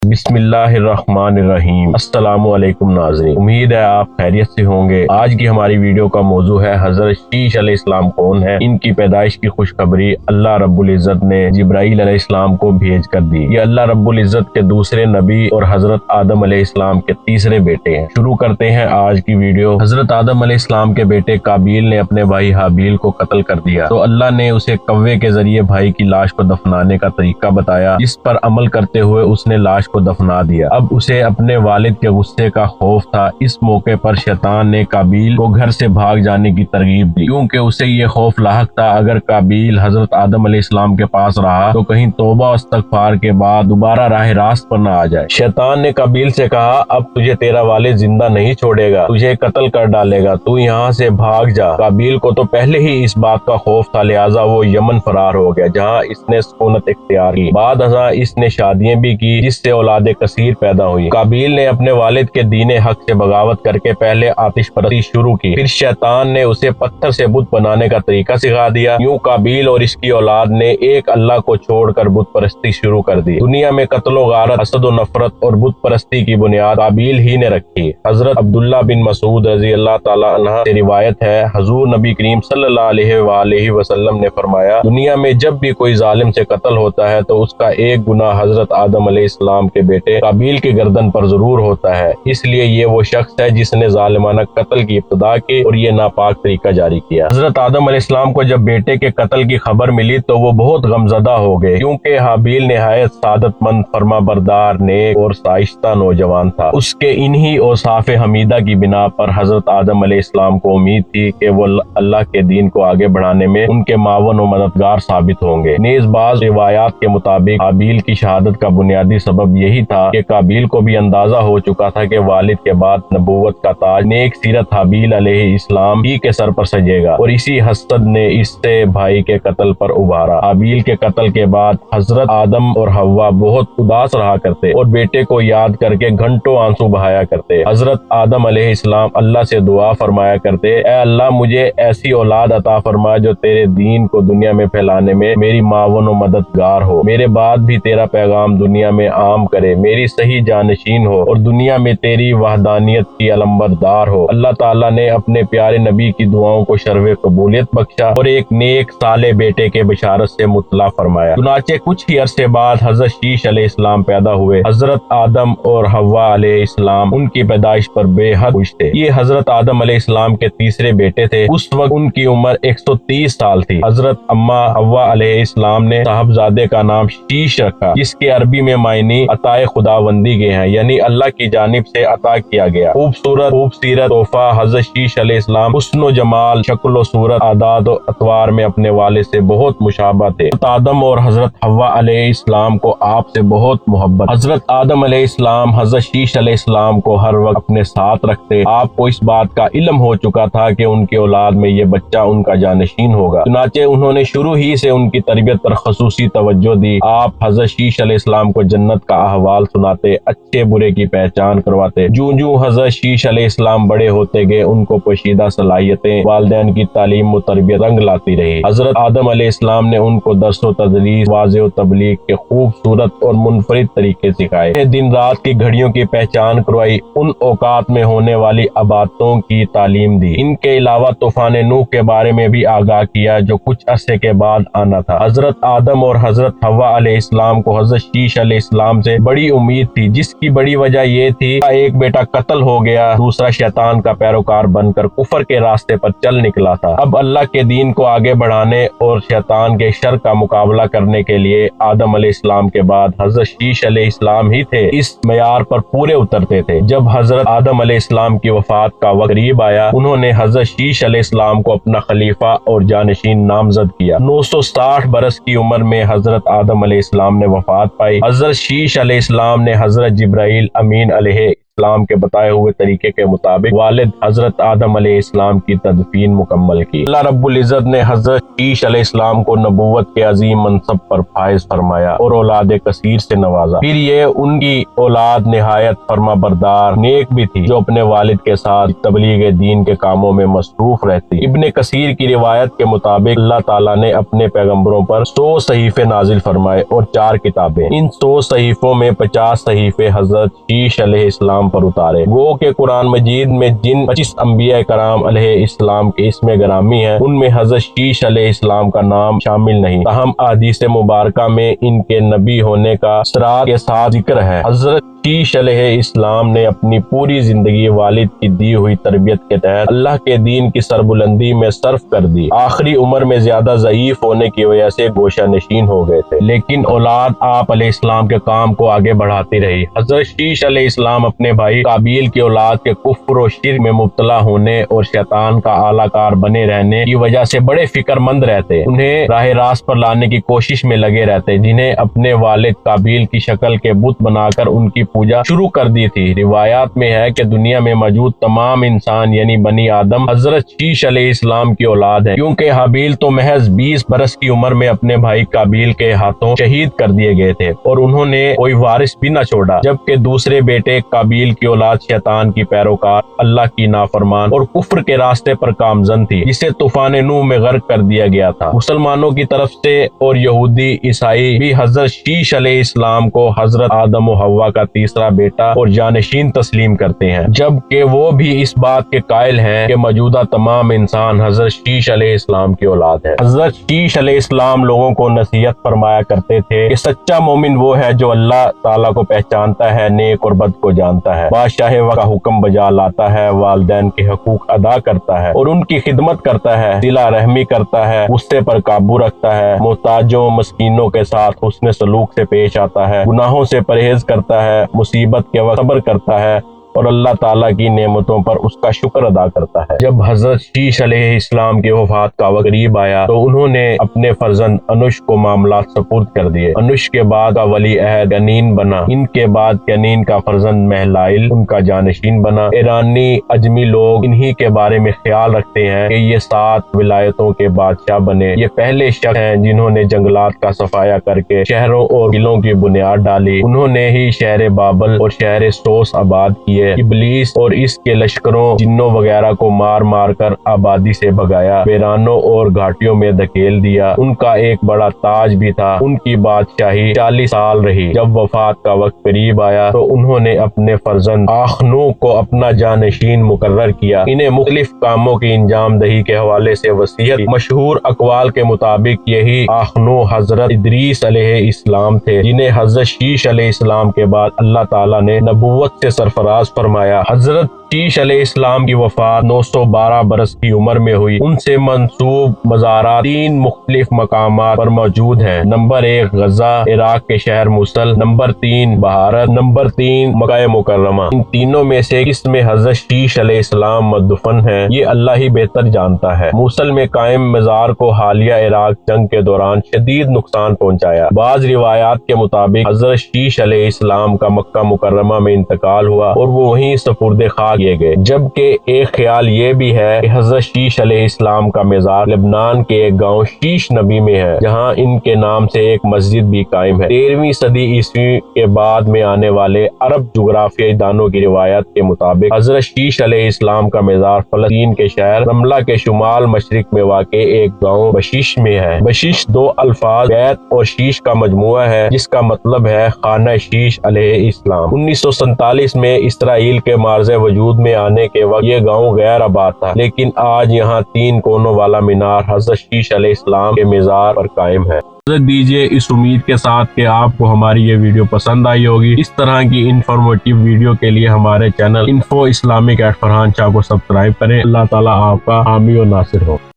بسم اللہ الرحمن الرحیم۔ السلام علیکم ناظرین، امید ہے آپ خیریت سے ہوں گے۔ آج کی ہماری ویڈیو کا موضوع ہے حضرت شیش علیہ السلام کون ہے، ان کی پیدائش کی خوشخبری اللہ رب العزت نے جبرائیل علیہ السلام کو بھیج کر دی۔ یہ اللہ رب العزت کے دوسرے نبی اور حضرت آدم علیہ السلام کے تیسرے بیٹے ہیں۔ شروع کرتے ہیں آج کی ویڈیو۔ حضرت آدم علیہ السلام کے بیٹے قابیل نے اپنے بھائی حابیل کو قتل کر دیا تو اللہ نے اسے کوے کے ذریعے بھائی کی لاش کو دفنانے کا طریقہ بتایا، جس پر عمل کرتے ہوئے اس نے لاش کو دفنا دیا۔ اب اسے اپنے والد کے غصے کا خوف تھا۔ اس موقع پر شیطان نے قابیل کو گھر سے بھاگ جانے کی ترغیب دی، کیونکہ اسے یہ خوف لاحق تھا اگر قابیل حضرت آدم علیہ السلام کے پاس رہا تو کہیں توبہ و استغفار کے بعد دوبارہ راہ راست پر نہ آ جائے۔ شیطان نے قابیل سے کہا، اب تجھے تیرا والد زندہ نہیں چھوڑے گا، تجھے قتل کر ڈالے گا، تو یہاں سے بھاگ جا۔ قابیل کو تو پہلے ہی اس بات کا خوف تھا، لہٰذا وہ یمن فرار ہو گیا، جہاں اس نے سکونت اختیار کی۔ بعد ازاں اس نے شادیاں بھی کی، جس سے اولاد کثیر پیدا ہوئی۔ قابیل نے اپنے والد کے دین حق سے بغاوت کر کے پہلے آتش پرستی شروع کی، پھر شیطان نے اسے پتھر سے بت بنانے کا طریقہ سکھا دیا۔ یوں قابیل اور اس کی اولاد نے ایک اللہ کو چھوڑ کر بت پرستی شروع کر دی۔ دنیا میں قتل و غارت، حسد و نفرت اور بت پرستی کی بنیاد قابیل ہی نے رکھی۔ حضرت عبداللہ بن مسعود رضی اللہ تعالی عنہ سے روایت ہے، حضور نبی کریم صلی اللہ علیہ وآلہ وسلم نے فرمایا، دنیا میں جب بھی کوئی ظالم سے قتل ہوتا ہے تو اس کا ایک گناہ حضرت آدم علیہ السلام کے بیٹے قابیل کی گردن پر ضرور ہوتا ہے، اس لیے یہ وہ شخص ہے جس نے ظالمانہ قتل کی ابتدا کی اور یہ ناپاک طریقہ جاری کیا۔ حضرت آدم علیہ السلام کو جب بیٹے کے قتل کی خبر ملی تو وہ بہت غمزدہ ہو گئے، کیونکہ حابیل نہایت سعادت مند، فرما بردار، نیک اور شائستہ نوجوان تھا۔ اس کے انہی اوصاف حمیدہ کی بنا پر حضرت آدم علیہ السلام کو امید تھی کہ وہ اللہ کے دین کو آگے بڑھانے میں ان کے معاون و مددگار ثابت ہوں گے۔ نیز بعض روایات کے مطابق حابیل کی شہادت کا بنیادی سبب یہی تھا کہ قابیل کو بھی اندازہ ہو چکا تھا کہ والد کے بعد نبوت کا تاج نیک سیرت حابیل علیہ السلام ہی کے سر پر سجے گا، اور اسی حسد نے اس سے بھائی کے قتل پر ابھارا۔ حابیل کے قتل کے بعد حضرت آدم اور حوا بہت اداس رہا کرتے اور بیٹے کو یاد کر کے گھنٹوں آنسو بہایا کرتے۔ حضرت آدم علیہ السلام اللہ سے دعا فرمایا کرتے، اے اللہ مجھے ایسی اولاد عطا فرما جو تیرے دین کو دنیا میں پھیلانے میں میری معاون و مددگار ہو، میرے بعد بھی تیرا پیغام دنیا میں عام کرے، میری صحیح جانشین ہو اور دنیا میں تیری وحدانیت کی علمبردار ہو۔ اللہ تعالیٰ نے اپنے پیارے نبی کی دعاؤں کو شرف قبولیت بخشا اور ایک نیک صالح بیٹے کے بشارت سے مطلع فرمایا۔ چنانچہ کچھ ہی عرصے بعد حضرت شیش علیہ السلام پیدا ہوئے۔ حضرت آدم اور حوا علیہ السلام ان کی پیدائش پر بے حد خوش تھے۔ یہ حضرت آدم علیہ السلام کے تیسرے بیٹے تھے۔ اس وقت ان کی عمر 130 سال تھی۔ حضرت اما حوا علیہ السلام نے صاحبزادے کا نام شیش رکھا، جس کے عربی میں معنی عطائے خداوندی کے ہیں، یعنی اللہ کی جانب سے عطا کیا گیا۔ خوبصورت تحفہ حضرت شیش علیہ السلام حسن و جمال، شکل و صورت، اعداد و اطوار میں اپنے والد سے بہت مشابہ تھے۔ حضرت آدم اور حضرت حوا علیہ السلام کو آپ سے بہت محبت۔ حضرت آدم علیہ السلام حضرت شیش علیہ السلام کو ہر وقت اپنے ساتھ رکھتے۔ آپ کو اس بات کا علم ہو چکا تھا کہ ان کی اولاد میں یہ بچہ ان کا جانشین ہوگا، چنانچہ انہوں نے شروع ہی سے ان کی تربیت پر خصوصی توجہ دی۔ آپ حضرت شیش علیہ السلام کو جنت کا احوال سناتے، اچھے برے کی پہچان کرواتے۔ جوں جوں حضرت شیش علیہ السلام بڑے ہوتے گئے، ان کو پوشیدہ صلاحیتیں، والدین کی تعلیم و تربیت رنگ لاتی رہی۔ حضرت آدم علیہ السلام نے ان کو درس و تدریس، واضح و تبلیغ کے خوبصورت اور منفرد طریقے سکھائے، دن رات کی گھڑیوں کی پہچان کروائی، ان اوقات میں ہونے والی عبادتوں کی تعلیم دی۔ ان کے علاوہ طوفان نوح کے بارے میں بھی آگاہ کیا جو کچھ عرصے کے بعد آنا تھا۔ حضرت آدم اور حضرت حوا علیہ السلام کو حضرت شیش علیہ السلام سے بڑی امید تھی، جس کی بڑی وجہ یہ تھی کہ ایک بیٹا قتل ہو گیا، دوسرا شیطان کا پیروکار بن کر کفر کے راستے پر چل نکلا تھا۔ اب اللہ کے دین کو آگے بڑھانے اور شیطان کے شر کا مقابلہ کرنے کے لیے آدم علیہ السلام کے بعد حضرت شیش علیہ السلام ہی تھے اس معیار پر پورے اترتے تھے۔ جب حضرت آدم علیہ السلام کی وفات کا وقت قریب آیا، انہوں نے حضرت شیش علیہ السلام کو اپنا خلیفہ اور جانشین نامزد کیا۔ 960 برس کی عمر میں حضرت آدم علیہ السلام نے وفات پائی۔ حضرت شیش علیہ السلام نے حضرت جبرائیل امین علیہ अलैहिस्सलाम के बताए हुए तरीके के मुताबिक वालिद हजरत आदम अलैहिस्सलाम की तदफीन मुकम्मल की। अल्लाह रब्बुल इज्जत ने हजरत शीश अलैहिस्सलाम को नबूवत के अजीम मनसब पर फाइज फरमाया और औलाद कसीर से नवाजा। फिर ये उनकी औलाद निहायत फरमा बरदार नेक भी थी, जो अपने वालिद के साथ तबलीग दीन के कामों में मसरूफ रहती। इब्ने कसीर की रिवायत के मुताबिक अल्लाह ताला ने अपने पैगम्बरों पर 100 सहीफे नाजिल फरमाए और 4 किताबें। इन 100 सहीफों में 50 सहीफे हजरत शीश अलैहिस्सलाम पर उतारे। वो के कुरान मजीद में जिन 25 अंबिया कराम अलैहिस्सलाम के इसमें ग्रामी है, उनमें हजरत शीश अलैहिस्सलाम का नाम शामिल नहीं। ताहम अहदीस मुबारका में इनके नबी होने का इसरार के साथ जिक्र है। हजरत शीश अलैहिस्सलाम ने अपनी पूरी जिंदगी वालिद की दी हुई तरबियत के तहत अल्लाह के दीन की सरबुलंदी में सर्फ कर दी। आखिरी उम्र में ज्यादा ज़ईफ होने की वजह से गोशा नशीन हो गए थे, लेकिन औलाद आप अलैहिस्सलाम के काम को आगे बढ़ाती रही। हजरत शीश अलैहिस्सलाम अपने भाई काबील की औलाद के कुफ्र और शिर्क में मुब्तला होने और शैतान का आलाकार बने रहने की वजह से बड़े फिक्रमंद रहते, उन्हें राह रास्त पर लाने की कोशिश में लगे रहते, जिन्हें अपने वालिद काबील की शक्ल के बुत बनाकर उनकी पूजा शुरू कर दी थी। रिवायात में है कि दुनिया में मौजूद तमाम इंसान यानी बनी आदम हजरत शीश अलैहिस्सलाम की औलाद है, क्योंकि हाबील तो महज 20 बरस की उम्र में अपने भाई काबील के हाथों शहीद कर दिए गए थे और उन्होंने कोई वारिस भी न छोड़ा, जबकि दूसरे बेटे काबील की औलाद शैतान की पैरोकार, अल्लाह की नाफरमान और कुफ्र के रास्ते पर कामजन थी, जिसे तूफान नूह में गर्क कर दिया गया था। मुसलमानों की तरफ से और यहूदी ईसाई भी हजरत शीश अलैहिस्सलाम को हजरत आदम और हव्वा का तीसरा बेटा और जानशीन तस्लीम करते हैं, जबकि वो भी इस बात के कायल हैं कि मौजूदा तमाम इंसान हजरत शीश अलैहिस्सलाम की औलाद है। हजरत शीश अलैहिस्सलाम लोगों को नसीहत फरमाया करते थे कि सच्चा मोमिन वो है जो अल्लाह ताला को पहचानता है, नेक और बद को जानता है, बादशाह का हुक्म बजा लाता है, वालिदैन के हकूक अदा करता है और उनकी खिदमत करता है, सिला रहमी करता है, गुस्से पर काबू रखता है, मोहताजों मस्कीनों के साथ हुस्न सलूक से पेश आता है, गुनाहों से परहेज करता है, मुसीबत के वक्त सब्र करता है और अल्लाह ताला की नेमतों पर उसका शुक्र अदा करता है। जब हजरत शीश अलैहिस्सलाम के वफात का वक्त करीब आया तो उन्होंने अपने फर्जंद अनुश को मामलात सपुर्द कर दिए। अनुश के बाद का वली अहद कनीन बना। इनके बाद कनीन का फर्जंद महलाइल उनका जानशीन बना। ईरानी अजमी लोग इन्हीं के बारे में ख्याल रखते हैं कि ये 7 विलायतों के बादशाह बने। ये पहले शख्स हैं जिन्होंने जंगलात का सफाया करके शहरों और किलों की बुनियाद डाली। उन्होंने ही शहर बाबल और शहर सोस आबाद किए। इबलीस और इसके लश्करों जिन्नों वगैरह को मार मार कर आबादी से भगाया, वीरानों और घाटियों में धकेल दिया। उनका एक बड़ा ताज भी था। उनकी बादशाही 40 साल रही। जब वफात का वक्त करीब आया तो उन्होंने अपने फर्जंद आखनू को अपना जानशीन मुकर्रर किया। इन्हें मुख्तलिफ कामों की इंजाम दही के हवाले से वसीयत। मशहूर अकवाल के मुताबिक यही आखनू हजरत इदरीस अलैहिस्सलाम थे, जिन्हें हजरत शीश अलैहिस्सलाम के बाद अल्लाह ताला ने नबूवत से सरफराज फरमाया। हजरत शीश अलैहिस्सलाम की वफात 912 बरस की उम्र में हुई। उनसे मंसूब मज़ारात 3 मुख्तलिफ मकामात पर मौजूद हैं। नंबर 1 गजा इराक के शहर मुसल, नंबर 3 बहारत, नंबर 3 मक्का मुकर्रमा। इन तीनों में से किस में हजरत शीश अलैहिस्सलाम मदफन है ये अल्लाह ही बेहतर जानता है। मुसल में कायम मज़ार को हालिया इराक जंग के दौरान शदीद नुकसान पहुँचाया। बाज़ रिवायात के मुताबिक हजरत शीश अलैहिस्सलाम का मक्का मुकर्रमा में इंतकाल हुआ और वो वहीं सपुर्दे खाक किए गए। जबकि एक ख्याल ये भी है कि हजरत शीश अलैहिस्सलाम का मज़ार लेबनान के एक गांव शीश नबी में है, जहां इनके नाम से एक मस्जिद भी कायम है। 13वीं सदी ईस्वी के बाद में आने वाले अरब जुग्राफियाई दानों की रिवायत के मुताबिक हजरत शीश अलैहिस्सलाम का मज़ार फलस्तीन के शहर रमला के शुमाल मशरिक में वाक़े एक गाँव बशिश में है। बशिश 2 अल्फाज बैत और शीश का मजमुआ है, जिसका मतलब है खाना शीश अलैहिस्सलाम। 1947 में इसराइल के मार्ज़े वजूद में आने के वक्त ये गांव गैर आबाद था, लेकिन आज यहाँ 3 कोनों वाला मीनार हजरत शीश अलैहिस्सलाम के मज़ार पर कायम है। दीजिए इस उम्मीद के साथ कि आपको हमारी ये वीडियो पसंद आई होगी। इस तरह की इंफॉर्मेटिव वीडियो के लिए हमारे channel info Islamic @ Farhan Shah को सब्सक्राइब करें। अल्लाह ताला आपका हामी और नासिर हो।